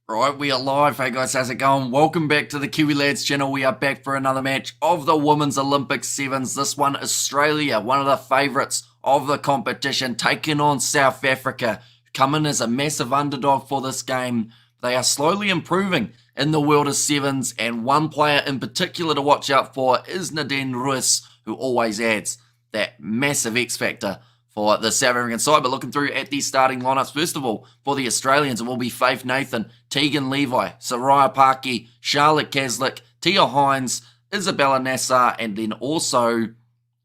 Right, we are live. Hey guys, how's it going? Welcome back to the Kiwi Lads channel. We are back for another match of the Women's Olympic Sevens. This one, Australia, one of the favourites of the competition, taking on South Africa, coming as a massive underdog for this game. They are slowly improving in the world of sevens, and one player in particular to watch out for is Nadine Ruiz, who always adds that massive X factor for the South African side. But looking through at the starting lineups, first of all, for the Australians, it will be Faith Nathan, Tegan Levi, Soraya Parky, Charlotte Caslick, Tia Hines, Isabella Nassar, and then also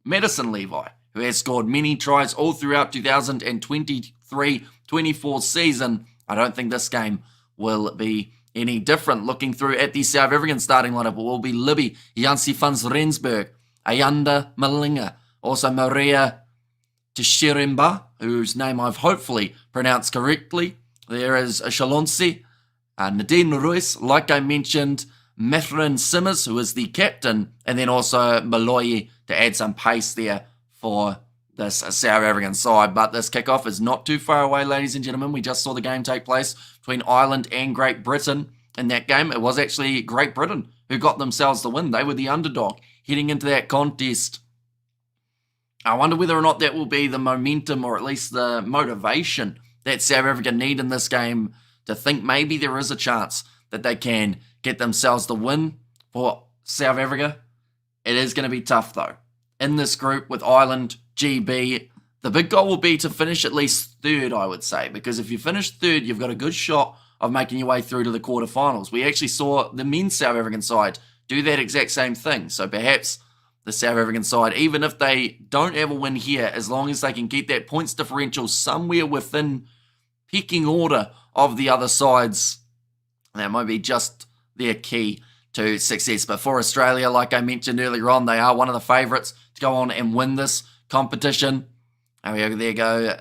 Madison Levi, who has scored many tries all throughout 2023-24 season. I don't think this game will be any different. Looking through at the South African starting lineup, it will be Libby, Jansi van Rensburg, Ayanda Malinga, also Maria Tishirimba, whose name I've hopefully pronounced correctly. There is Shalonsi, Nadine Ruiz, like I mentioned, Mithrin Simmers, who is the captain, and then also Maloyi to add some pace there for this South African side. But this kickoff is not too far away, ladies and gentlemen. We just saw the game take place between Ireland and Great Britain. In that game, it was actually Great Britain who got themselves the win. They were the underdog heading into that contest. I wonder whether or not that will be the momentum, or at least the motivation, that South Africa need in this game to think maybe there is a chance that they can get themselves the win for South Africa. It is going to be tough, though. In this group with Ireland, GB, the big goal will be to finish at least third, I would say, because if you finish third, you've got a good shot of making your way through to the quarterfinals. We actually saw the men's South African side do that exact same thing, so perhaps the South African side, even if they don't have a win here, as long as they can keep that points differential somewhere within pecking order of the other sides, that might be just their key to success. But for Australia, like I mentioned earlier on, they are one of the favourites to go on and win this competition. And there you go,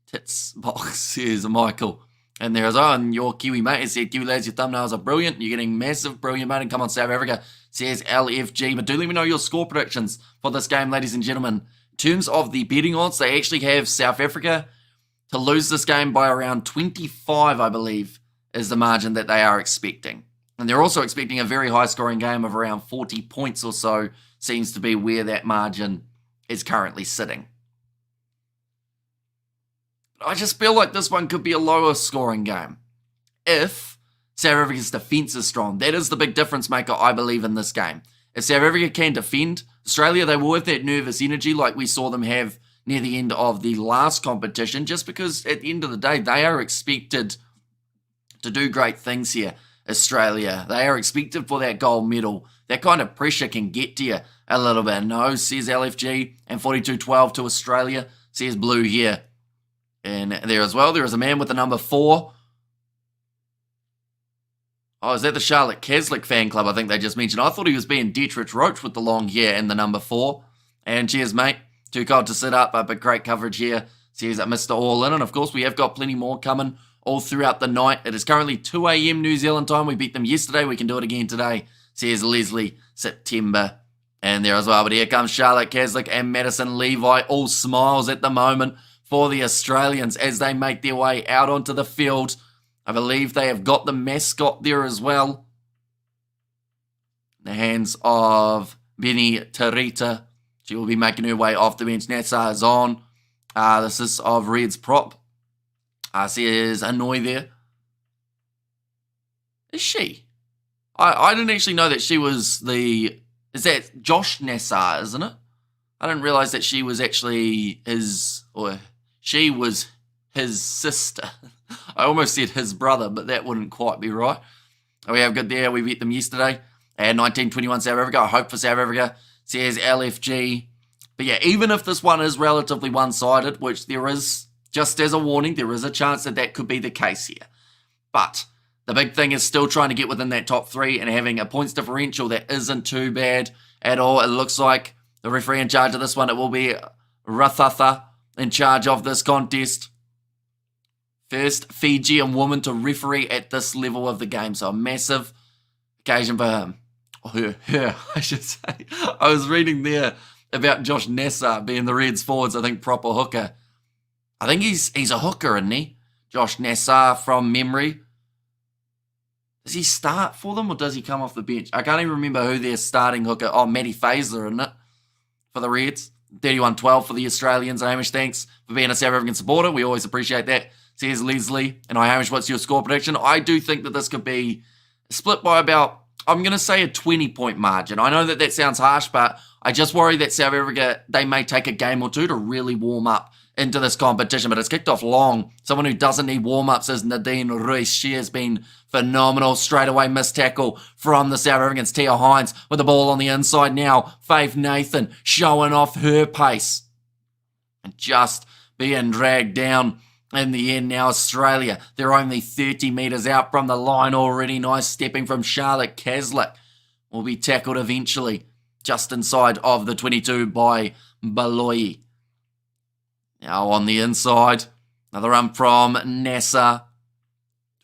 tits box, here's Michael. And there's, and your Kiwi mate has said, Kiwi Lads, your thumbnails are brilliant. You're getting massive, brilliant, mate. And come on, South Africa, says LFG. But do let me know your score predictions for this game, ladies and gentlemen. In terms of the betting odds, they actually have South Africa to lose this game by around 25, I believe, is the margin that they are expecting. And they're also expecting a very high-scoring game of around 40 points or so, seems to be where that margin is currently sitting. I just feel like this one could be a lower scoring game if South Africa's defence is strong. That is the big difference maker, I believe, in this game. If South Africa can defend, Australia, they will have that nervous energy like we saw them have near the end of the last competition, just because at the end of the day, they are expected to do great things here, Australia. They are expected for that gold medal. That kind of pressure can get to you a little bit. No, says LFG, and 42-12 to Australia, says Blue here. And there as well, there is a man with the number 4. Oh, is that the Charlotte Caslick fan club I think they just mentioned? I thought he was being Dietrich Roach with the long hair and the number 4. And cheers, mate. Too cold to sit up, but great coverage here. Says Mr. All In. And of course, we have got plenty more coming all throughout the night. It is currently 2 a.m. New Zealand time. We beat them yesterday. We can do it again today. Says Leslie September. And there as well. But here comes Charlotte Caslick and Madison Levi. All smiles at the moment for the Australians as they make their way out onto the field. I believe they have got the mascot there as well. In the hands of Benny Tarita. She will be making her way off the bench. Nassar is on. This is of Red's prop. Says Hanoi there. Is she? I didn't actually know that she was the... Is that Josh Nassar, isn't it? I didn't realise that she was actually his... or she was his sister. I almost said his brother, but that wouldn't quite be right. We have good there. We beat them yesterday. And 1921 South Africa. I hope for South Africa, says LFG. But yeah, even if this one is relatively one-sided, which there is, just as a warning, there is a chance that that could be the case here. But the big thing is still trying to get within that top 3 and having a points differential that isn't too bad at all. It looks like the referee in charge of this one, it will be Rathatha in charge of this contest. First Fijian woman to referee at this level of the game. So a massive occasion for him. Her, I should say. I was reading there about Josh Nassar being the Reds forwards, I think, proper hooker. I think he's a hooker, isn't he? Josh Nassar from memory. Does he start for them or does he come off the bench? I can't even remember who their starting hooker. Oh, Matty Faisler, isn't it? For the Reds. 31-12 for the Australians. Hamish, thanks for being a South African supporter. We always appreciate that. Says Leslie. And Hamish, what's your score prediction? I do think that this could be split by about, I'm going to say a 20-point margin. I know that that sounds harsh, but I just worry that South Africa, they may take a game or two to really warm up into this competition, but it's kicked off long. Someone who doesn't need warm-ups is Nadine Ruiz. She has been phenomenal. Straight away missed tackle from the South Africans. Tia Hines with the ball on the inside now. Faith Nathan showing off her pace. And just being dragged down in the end now. Australia, they're only 30 metres out from the line already. Nice stepping from Charlotte Caslick. Will be tackled eventually just inside of the 22 by Baloyi. Now on the inside, another run from Nasser.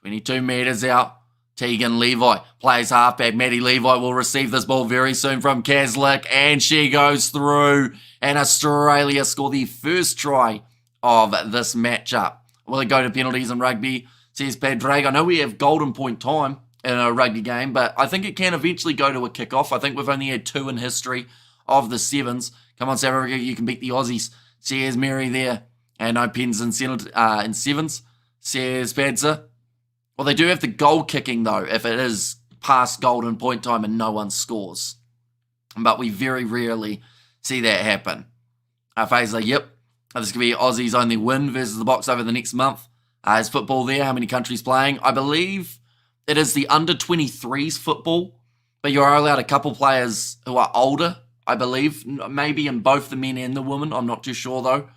22 metres out. Tegan Levi plays halfback. Maddie Levi will receive this ball very soon from Caslick. And she goes through. And Australia score the first try of this matchup. Will it go to penalties in rugby? Says Padraig. I know we have golden point time in a rugby game, but I think it can eventually go to a kickoff. I think we've only had 2 in history of the Sevens. Come on, South Africa, you can beat the Aussies. Says Mary there. And no pens in Sevens. Says Padza. Well, they do have the goal kicking, though, if it is past golden point time and no one scores. But we very rarely see that happen. Faisal, yep. This could be Aussie's only win versus the Box over the next month. Is football there? How many countries playing? I believe it is the under-23s football, but you're allowed a couple players who are older, I believe, maybe in both the men and the women. I'm not too sure, though.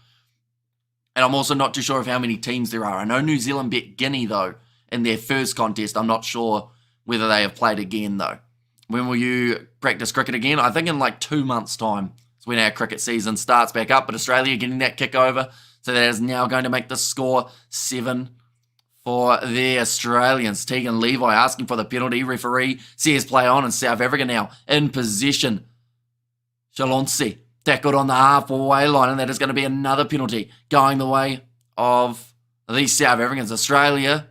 And I'm also not too sure of how many teams there are. I know New Zealand beat Guinea, though, in their first contest. I'm not sure whether they have played again, though. When will you practice cricket again? I think in like 2 months' time. It's when our cricket season starts back up. But Australia getting that kick over. So that is now going to make the score 7 for the Australians. Tegan Levi asking for the penalty. Referee says play on, and South Africa now in possession. Shalonsi tackled on the halfway line, and that is going to be another penalty going the way of the South Africans. Australia.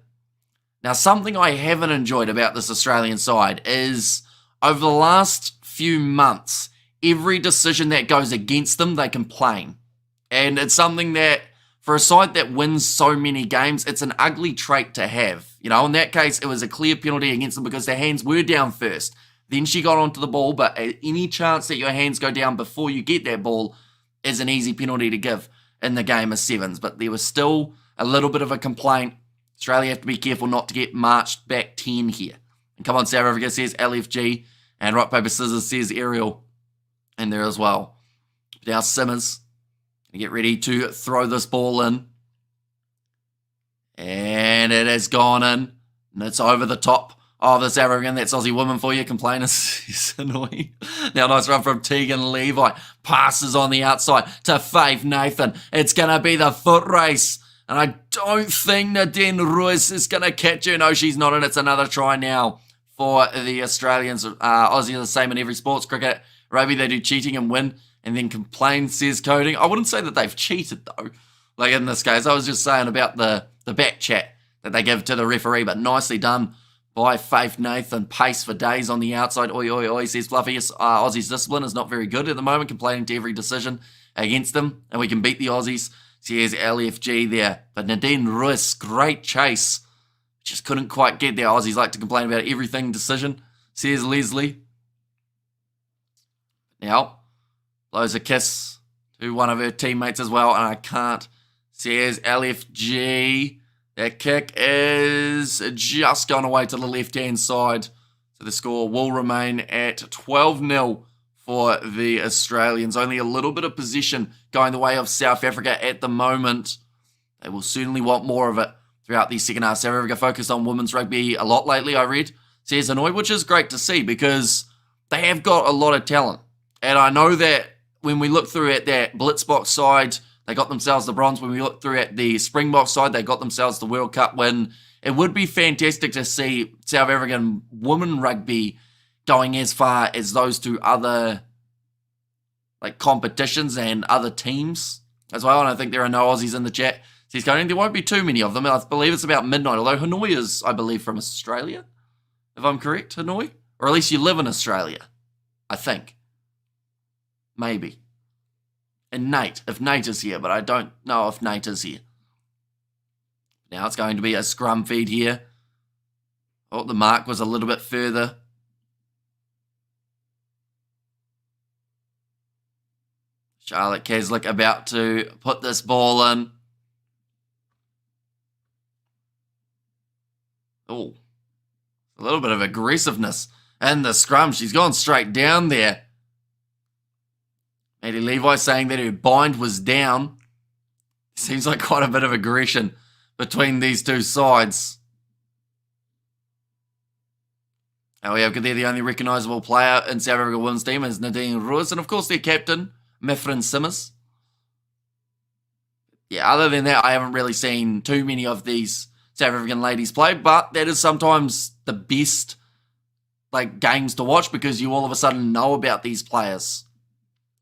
Now, something I haven't enjoyed about this Australian side is over the last few months, every decision that goes against them, they complain. And it's something that, for a side that wins so many games, it's an ugly trait to have. You know, in that case, it was a clear penalty against them because their hands were down first. Then she got onto the ball, but any chance that your hands go down before you get that ball is an easy penalty to give in the game of sevens. But there was still a little bit of a complaint. Australia have to be careful not to get marched back 10 here. And come on, South Africa says LFG. And rock, paper, scissors says Ariel in there as well. Now Simmons going to get ready to throw this ball in. And it has gone in. And it's over the top of the South African. That's Aussie woman for you. Complainers is annoying. Now nice run from Tegan Levi. Passes on the outside to Faith Nathan. It's going to be the foot race. And I don't think Nadine Ruiz is going to catch her. No, she's not. And it's another try now for the Australians. Aussie are the same in every sports. Cricket, rugby, they do cheating and win. And then complain, says Coding. I wouldn't say that they've cheated, though. Like in this case, I was just saying about the back chat that they give to the referee. But nicely done by Faith Nathan. Pace for days on the outside. Oi, oi, oi, says Fluffy. Aussie's discipline is not very good at the moment. Complaining to every decision against them. And we can beat the Aussies. Says LFG there. But Nadine Ruiz, great chase. Just couldn't quite get there. Aussies like to complain about everything decision. Says Leslie. Now, blows a kiss to one of her teammates as well. And I can't. Says LFG. That kick is just gone away to the left-hand side. So the score will remain at 12-0. For the Australians. Only a little bit of possession going the way of South Africa at the moment. They will certainly want more of it throughout the second half. South Africa focused on women's rugby a lot lately, I read. Says Hanoi, which is great to see because they have got a lot of talent. And I know that when we look through at that Blitzboks side, they got themselves the bronze. When we look through at the Springboks side, they got themselves the World Cup win. It would be fantastic to see South African women rugby going as far as those two other competitions and other teams as well. And I think there are no Aussies in the chat. Says going, there won't be too many of them. I believe it's about midnight, although Hanoi is, I believe, from Australia. if I'm correct, Hanoi? Or at least you live in Australia, I think. Maybe. And Nate, if Nate is here, but I don't know if Nate is here. Now it's going to be a scrum feed here. Oh, the mark was a little bit further. Charlotte Keslick about to put this ball in. Oh, a little bit of aggressiveness in the scrum. She's gone straight down there. Maddie Levi saying that her bind was down. Seems like quite a bit of aggression between these two sides. And we have there the only recognisable player in South Africa women's team is Nadine Roos, and of course their captain, Mifrin Simmers. Yeah, other than that, I haven't really seen too many of these South African ladies play, but that is sometimes the best games to watch because you all of a sudden know about these players.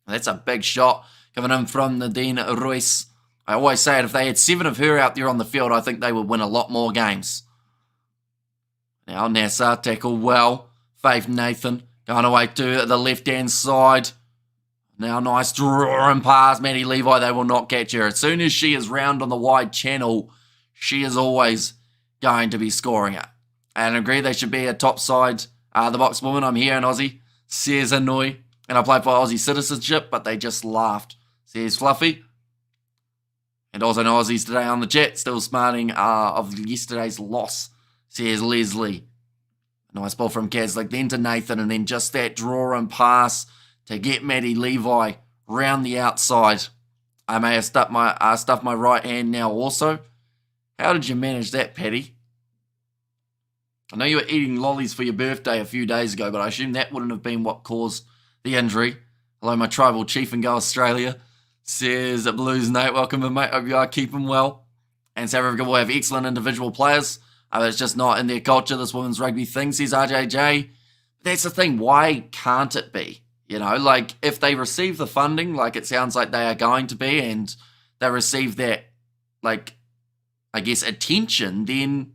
That's a big shot coming in from Nadine Roos. I always say it, if they had 7 of her out there on the field, I think they would win a lot more games. Now Nassar tackle well. Faith Nathan going away to the left-hand side. Now nice drawing pass. Maddie Levi, they will not catch her. As soon as she is round on the wide channel, she is always going to be scoring it. And I agree they should be a top side. The box woman, I'm here in Aussie, says Hanoi. And I played for Aussie citizenship, but they just laughed, says Fluffy. And also no Aussies today on the chat, still smarting of yesterday's loss, says Leslie. Nice ball from Keslick, then to Nathan, and then just that draw and pass to get Maddie Levi round the outside. I may have stuffed my right hand now also. How did you manage that, Paddy? I know you were eating lollies for your birthday a few days ago, but I assume that wouldn't have been what caused the injury. Hello, my tribal chief and Go Australia, says Blues Nate. Welcome in, mate. Hope you are keeping well. And South Africa will have excellent individual players. It's just not in their culture, this women's rugby thing, says RJJ. That's the thing. Why can't it be? You know, if they receive the funding, it sounds like they are going to be, and they receive that, I guess, attention, then,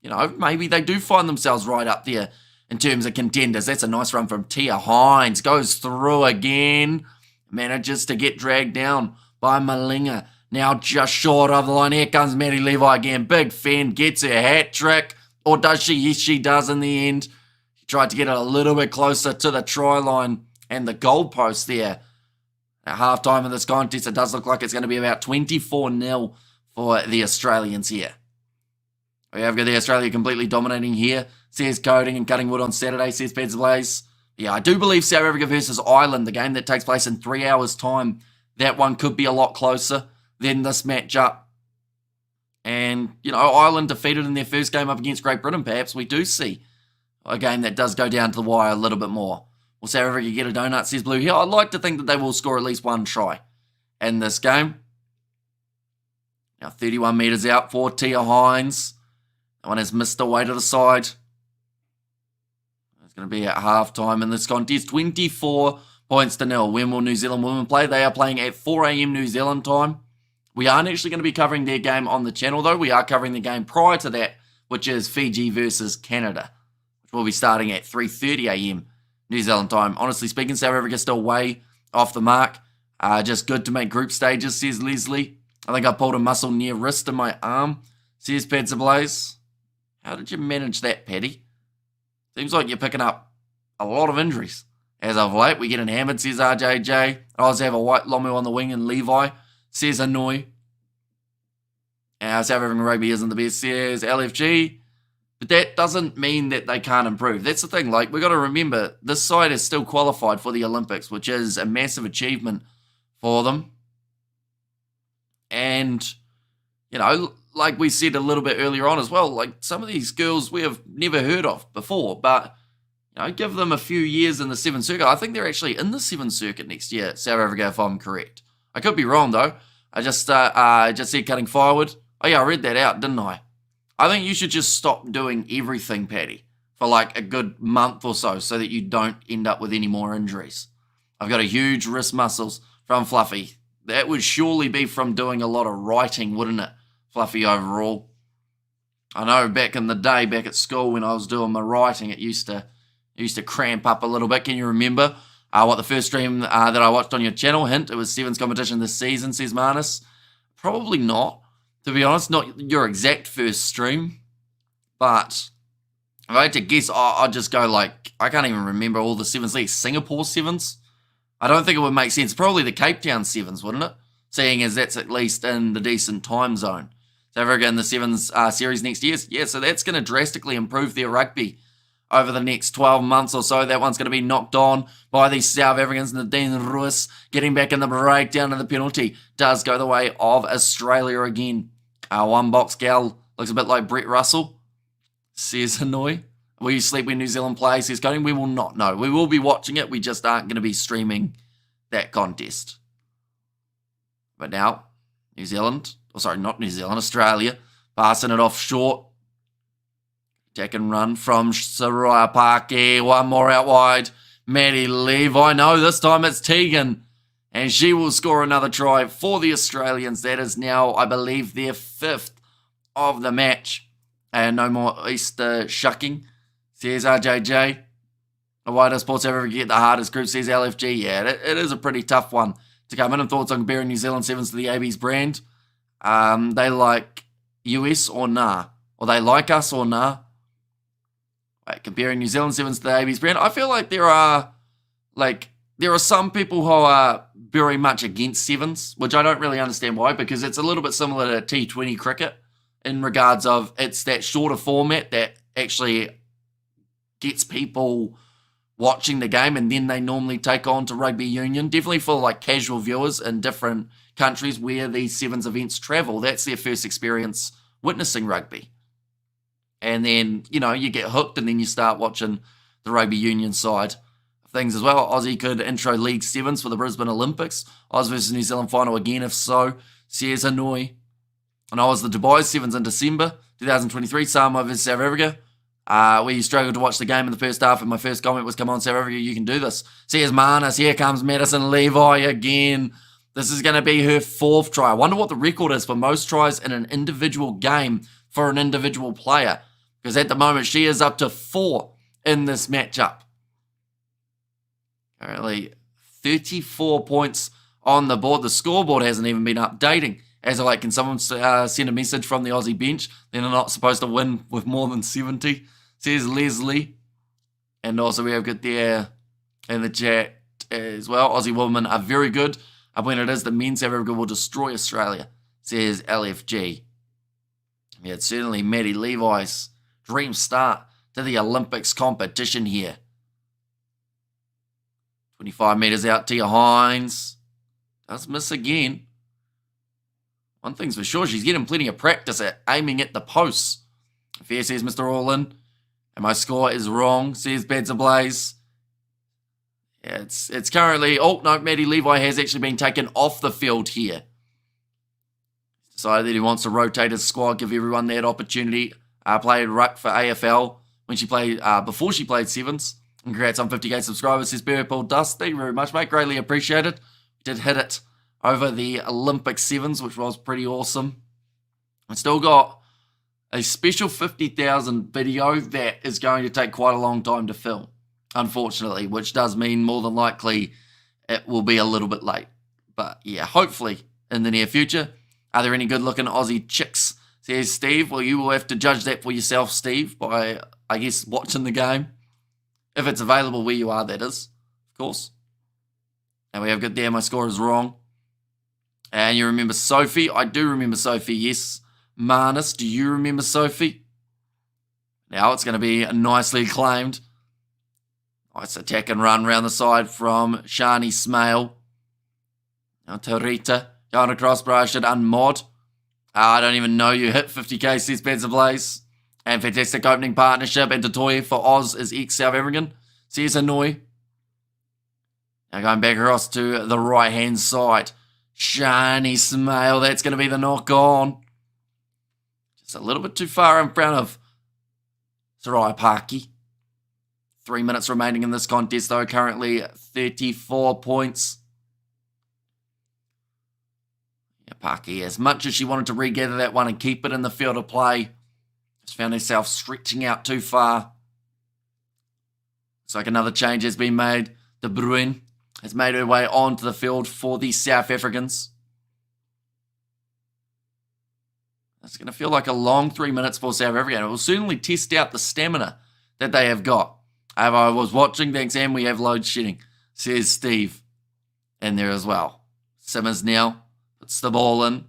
maybe they do find themselves right up there in terms of contenders. That's a nice run from Tia Hines. Goes through again. Manages to get dragged down by Malinga. Now just short of the line. Here comes Maddie Levi again. Big Fend gets her hat trick. Or does she? Yes, she does in the end. She tried to get it a little bit closer to the try line and the goalpost there. At halftime of this contest, it does look like it's going to be about 24-0 for the Australians here. We have got the Australia completely dominating here. Says Coding and Cutting Wood on Saturday, says Peds Blaze. Yeah, I do believe South Africa versus Ireland, the game that takes place in 3 hours' time, that one could be a lot closer than this matchup. And, Ireland defeated in their first game up against Great Britain. Perhaps we do see a game that does go down to the wire a little bit more. Will South Africa get a donut, says Blue here. I'd like to think that they will score at least one try in this game. Now 31 metres out for Tia Hines. That one has missed away to the side. It's going to be at half-time in this contest. 24 points to 0. When will New Zealand women play? They are playing at 4 a.m. New Zealand time. We aren't actually going to be covering their game on the channel, though. We are covering the game prior to that, which is Fiji versus Canada, which will be starting at 3:30 a.m. New Zealand time. Honestly speaking, South Africa still way off the mark. Just good to make group stages, says Leslie. I think I pulled a muscle near wrist in my arm, says Pads Blaze. How did you manage that, Paddy? Seems like you're picking up a lot of injuries. As of late, we get hammered, says RJJ. I always have a white Lomu on the wing and Levi, says Hanoi. South African rugby isn't the best, says LFG. But that doesn't mean that they can't improve. That's the thing. We've got to remember, this side is still qualified for the Olympics, which is a massive achievement for them. And, like we said a little bit earlier on as well, some of these girls we have never heard of before, but, give them a few years in the Seven Circuit. I think they're actually in the Seven Circuit next year, South Africa, if I'm correct. I could be wrong, though. I just said cutting forward. Oh, yeah, I read that out, didn't I? I think you should just stop doing everything, Paddy, for a good month or so that you don't end up with any more injuries. I've got a huge wrist muscles from Fluffy. That would surely be from doing a lot of writing, wouldn't it, Fluffy, overall? I know back in the day, back at school when I was doing my writing, it used to cramp up a little bit. Can you remember what the first stream that I watched on your channel? Hint, it was Sevens competition this season, says Marnus. Probably not, to be honest, not your exact first stream. But if I had to guess, I'd just go like, I can't even remember all the Sevens leagues. Singapore Sevens? I don't think it would make sense. Probably the Cape Town Sevens, wouldn't it? Seeing as that's at least in the decent time zone. South Africa in the Sevens series next year. Yeah, so that's going to drastically improve their rugby over the next 12 months or so. That one's going to be knocked on by these South Africans. Nadine Ruiz getting back in the breakdown, and the penalty does go the way of Australia again. One box gal looks a bit like Brett Russell, says Hanoi. Will you sleep when New Zealand play, says Cody? We will not, no. We will be watching it. We just aren't going to be streaming that contest. But now, New Zealand, not New Zealand, Australia, passing it off short. Attack and run from Soraya Pake. One more out wide. Maddie Levi. No, this time it's Tegan. And she will score another try for the Australians. That is now, I believe, their 5th of the match. And no more Easter shucking, says RJJ. Why does Sports ever get the hardest group, says LFG? Yeah, it is a pretty tough one to come in. And thoughts on comparing New Zealand Sevens to the AB's brand? They like US or nah? Or they like us or nah? Wait, comparing New Zealand Sevens to the AB's brand? I feel like there are some people who are very much against Sevens, which I don't really understand why, because it's a little bit similar to T20 cricket in regards of it's that shorter format that actually gets people watching the game, and then they normally take on to rugby union. Definitely for like casual viewers in different countries where these Sevens events travel, that's their first experience witnessing rugby. And then, you get hooked and then you start watching the rugby union side of things as well. Aussie could intro League Sevens for the Brisbane Olympics. Oz versus New Zealand final again, if so, says Hanoi. And I was the Dubai Sevens in December 2023, Samoa versus South Africa. Where you struggled to watch the game in the first half, and my first comment was, come on, South Africa, you can do this. Says Marnus, here comes Madison Levi again. This is going to be her 4th try. I wonder what the record is for most tries in an individual game for an individual player, because at the moment she is up to 4 in this matchup. Currently 34 points on the board. The scoreboard hasn't even been updating. As of can someone send a message from the Aussie bench? They're not supposed to win with more than 70, says Leslie. And also we have got there in the chat as well. Aussie women are very good. When it is the men, South Africa will destroy Australia, says LFG. Yeah, it's certainly Maddie Levi's dream start to the Olympics competition here. 25 metres out, Tia Hines. Does miss again. One thing's for sure, she's getting plenty of practice at aiming at the posts. Fair, says Mr. Allin. And my score is wrong, says Beds Ablaze. Yeah, it's currently... Oh, no, Maddie Levi has actually been taken off the field here. Decided that he wants to rotate his squad, give everyone that opportunity. Played ruck for AFL when she played before she played Sevens. And congrats on 50k subscribers, says Purple Dust. Thank you very much, mate. Greatly appreciated. Did hit it over the Olympic Sevens, which was pretty awesome. I still got a special 50,000 video that is going to take quite a long time to film, unfortunately, which does mean more than likely it will be a little bit late. But yeah, hopefully in the near future. Are there any good-looking Aussie chicks, says Steve? Well, you will have to judge that for yourself, Steve, by, I guess, watching the game. If it's available where you are, that is, of course. And we have got there, my score is wrong. And you remember Sophie? I do remember Sophie, yes. Marnus, do you remember Sophie? Now it's going to be nicely claimed. Nice attack and run around the side from Shani Smale. Now Tarita going across, but I should unmod. I don't even know you hit 50k, says Beds Ablaze. And fantastic opening partnership. And Totoya for Oz is ex-South African, says Hanoi. Now going back across to the right-hand side. Shani Smale, that's going to be the knock on. Just a little bit too far in front of Soraya Paki. 3 minutes remaining in this contest, though. Currently 34 points. Yeah, Paki, as much as she wanted to regather that one and keep it in the field of play, Just found herself stretching out too far. Looks like another change has been made. De Bruyne has made her way onto the field for the South Africans. It's going to feel like a long 3 minutes for South Africa. It will certainly test out the stamina that they have got. I was watching the exam. We have load shedding, says Steve in there as well. Simmons now puts the ball in.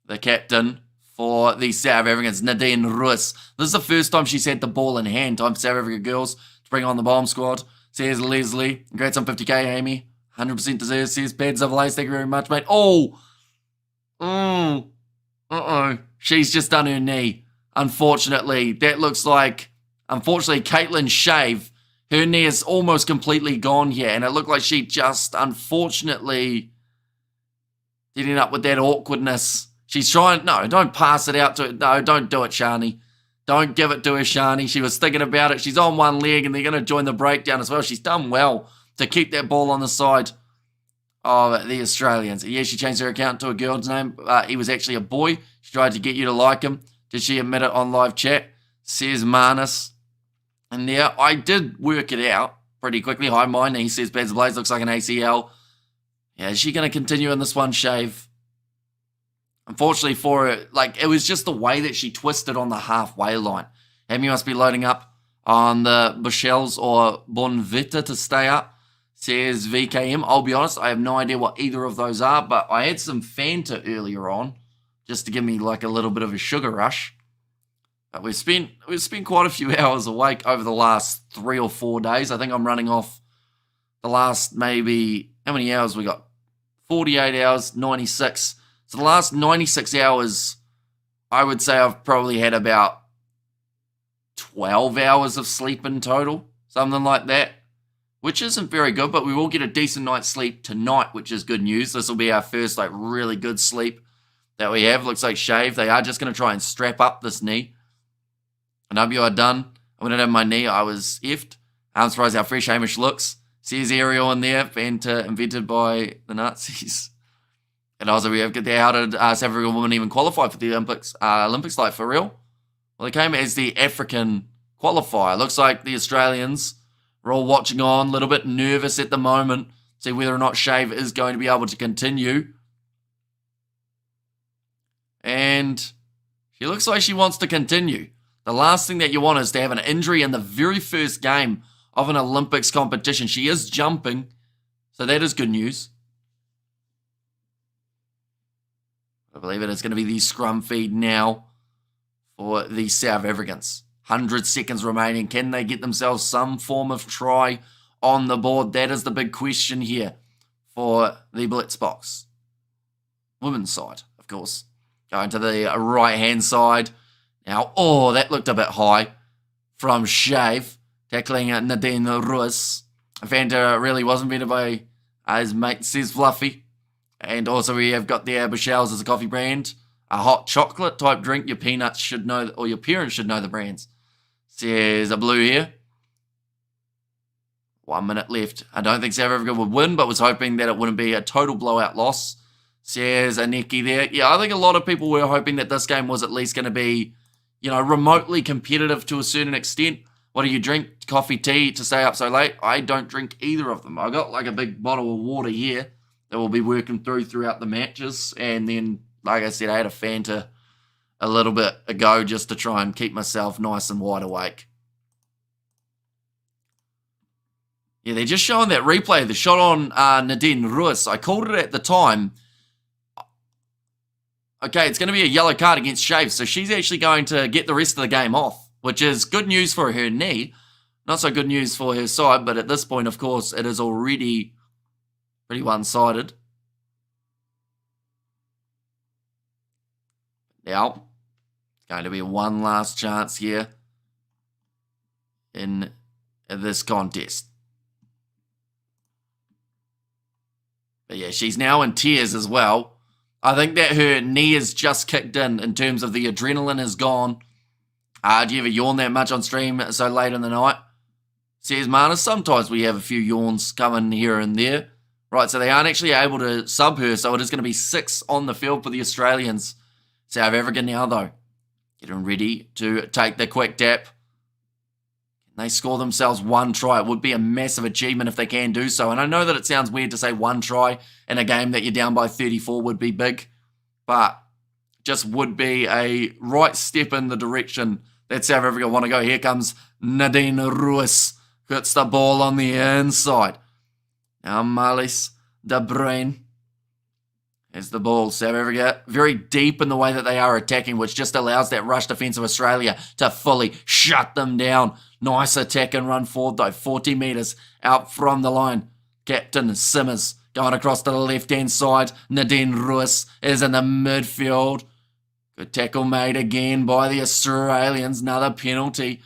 The captain for the South Africans, Nadine Roos. This is the first time she's had the ball in hand. Time for South Africa girls to bring on the bomb squad. Says Leslie. Congrats on 50k, Amy. 100% deserves. Says Pads of Lace. Thank you very much, mate. Oh! Uh-oh. She's just done her knee. Unfortunately, that looks like, Caitlin Shave, her knee is almost completely gone here, and it looked like she just, unfortunately, ended up with that awkwardness. She's trying, no, don't pass it out to it. No, don't do it, Shani. Don't give it to her, Shani. She was thinking about it. She's on one leg, and they're going to join the breakdown as well. She's done well to keep that ball on the side of the Australians. Yeah, she changed her account to a girl's name. He was actually a boy. She tried to get you to like him. Did she admit it on live chat? Says Marnus. And yeah, I did work it out pretty quickly. Hi, mine. He says Baz Blaze looks like an ACL. Yeah, is she going to continue in this one, Shave? Unfortunately for her, like, it was just the way that she twisted on the halfway line. Amy must be loading up on the Bushels or Bonvita to stay up. Says VKM. I'll be honest, I have no idea what either of those are, but I had some Fanta earlier on just to give me like a little bit of a sugar rush. But we've spent quite a few hours awake over the last 3 or 4 days. I think I'm running off the last maybe, how many hours we got? 48 hours, 96. So the last 96 hours, I would say I've probably had about 12 hours of sleep in total, something like that. Which isn't very good, but we will get a decent night's sleep tonight, which is good news. This will be our first like really good sleep that we have. Looks like Shave. They are just going to try and strap up this knee. And W are done. I went in my knee. I was effed. I'm surprised how fresh Hamish looks. Says Ariel in there. Fanta invented by the Nazis. And also we have got there. How did South African women even qualify for the Olympics? Olympics, like, for real? Well, they came as the African qualifier. Looks like the Australians... We're all watching on, a little bit nervous at the moment, see whether or not Shave is going to be able to continue. And she looks like she wants to continue. The last thing that you want is to have an injury in the very first game of an Olympics competition. She is jumping, so that is good news. I believe it is going to be the scrum feed now for the South Africans. 100 seconds remaining. Can they get themselves some form of try on the board? That is the big question here for the Blitzboks. Women's side, of course. Going to the right-hand side. Now, oh, that looked a bit high from Shave. Tackling Nadine Roos. Fanta really wasn't beaten by his mate, says Fluffy. And also we have got the Bushels as a coffee brand. A hot chocolate type drink. Your peanuts should know, or your parents should know the brands. Says a blue here. 1 minute left. I don't think South Africa would win, but was hoping that it wouldn't be a total blowout loss. Says a Neki there. Yeah, I think a lot of people were hoping that this game was at least going to be, you know, remotely competitive to a certain extent. What do you drink? Coffee, tea to stay up so late? I don't drink either of them. I got like a big bottle of water here that we'll be working throughout the matches. And then, like I said, I had a Fanta a little bit ago just to try and keep myself nice and wide awake. Yeah, they're just showing that replay, the shot on Nadine Roos. I called it at the time. Okay, it's going to be a yellow card against Shave, so she's actually going to get the rest of the game off, which is good news for her knee. Not so good news for her side, but at this point, of course, it is already pretty one-sided. Now, it's going to be one last chance here in this contest. But yeah, she's now in tears as well. I think that her knee has just kicked in terms of the adrenaline has gone. Do you ever yawn that much on stream so late in the night? Says Marnus, sometimes we have a few yawns coming here and there. Right, so they aren't actually able to sub her, so it is going to be 6 on the field for the Australians. South Africa now, though, getting ready to take the quick tap. They score themselves one try. It would be a massive achievement if they can do so. And I know that it sounds weird to say one try in a game that you're down by 34 would be big, but just would be a right step in the direction that South Africa want to go. Here comes Nadine Ruiz. Gets the ball on the inside. Now Marlies de Bruin has the ball. South Africa very deep in the way that they are attacking, which just allows that rush defence of Australia to fully shut them down. Nice attack and run forward though. 40 metres out from the line. Captain Simmers going across to the left-hand side. Nadine Ruiz is in the midfield. Good tackle made again by the Australians. Another penalty.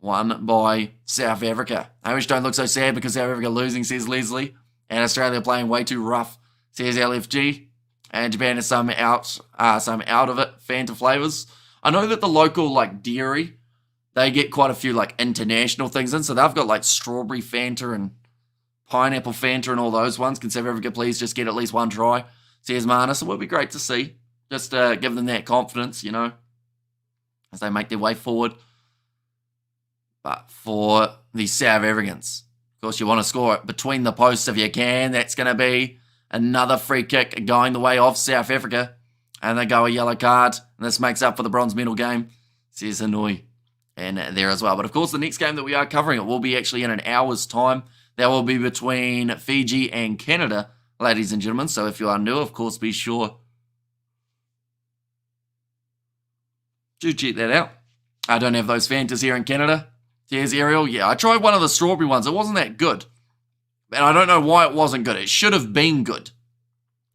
Won by South Africa. I wish don't look so sad because South Africa losing, says Leslie. And Australia playing way too rough, says LFG. And Japan is some out of it. Fanta flavours. I know that the local dairy, they get quite a few international things in. So they've got strawberry Fanta and pineapple Fanta and all those ones. Can South Africa please just get at least one try? Says Marnus. It would be great to see. Just give them that confidence, as they make their way forward. But for the South Africans, of course, you want to score it between the posts if you can. That's going to be another free kick going the way of South Africa. And they go a yellow card. And this makes up for the bronze medal game, says Hanoi. And there as well. But of course, the next game that we are covering, it will be actually in an hour's time. That will be between Fiji and Canada, ladies and gentlemen. So if you are new, of course, be sure do check that out. I don't have those Fantas here in Canada. Here's Ariel. Yeah, I tried one of the strawberry ones. It wasn't that good. And I don't know why it wasn't good. It should have been good.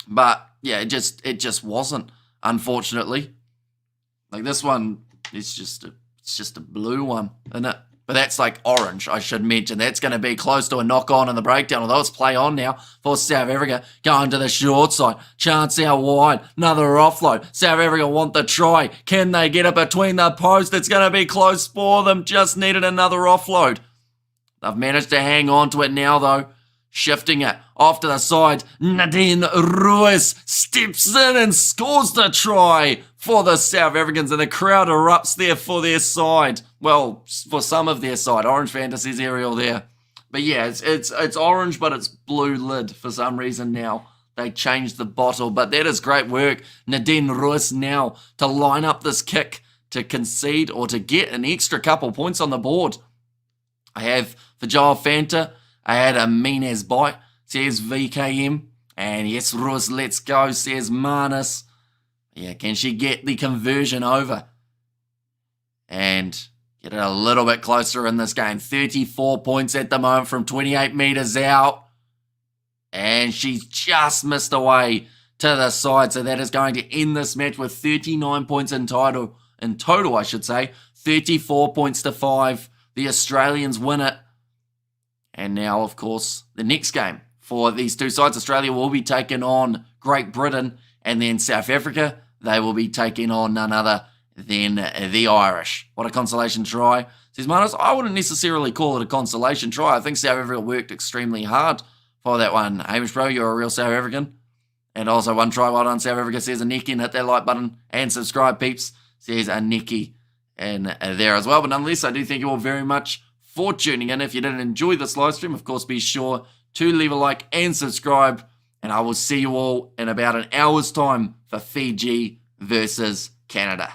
But, yeah, it just wasn't, unfortunately. This one, it's just a blue one, isn't it? But that's orange, I should mention. That's going to be close to a knock-on in the breakdown, although it's play on now for South Africa. Going to the short side. Chance out wide. Another offload. South Africa want the try. Can they get it between the posts? It's going to be close for them. Just needed another offload. They've managed to hang on to it now, though. Shifting it off to the side. Nadine Ruiz steps in and scores the try for the South Africans, and the crowd erupts there for their side. Well, for some of their side. Orange Fantasies Ariel there. But yeah, it's orange, but it's blue lid for some reason now. They changed the bottle, but that is great work. Nadine Ruiz now to line up this kick to concede or to get an extra couple points on the board. I have for Joel Fanta, I had a mean as bite, says VKM. And yes, Ruiz, let's go, says Marnus. Yeah, can she get the conversion over? And get it a little bit closer in this game. 34 points at the moment from 28 metres out. And she's just missed away to the side. So that is going to end this match with 39 points in total, I should say. 34 points to 5. The Australians win it. And now, of course, the next game for these two sides. Australia will be taking on Great Britain. And then South Africa, they will be taking on none other than the Irish. What a consolation try. Says Marnus, I wouldn't necessarily call it a consolation try. I think South Africa worked extremely hard for that one. Hamish Bro, you're a real South African. And also one try, well done South Africa, says Aniki, and hit that like button and subscribe, peeps, says Aniki. And there as well. But nonetheless, I do thank you all very much for tuning in. If you didn't enjoy this live stream, of course, be sure to leave a like and subscribe. And I will see you all in about an hour's time for Fiji versus Canada.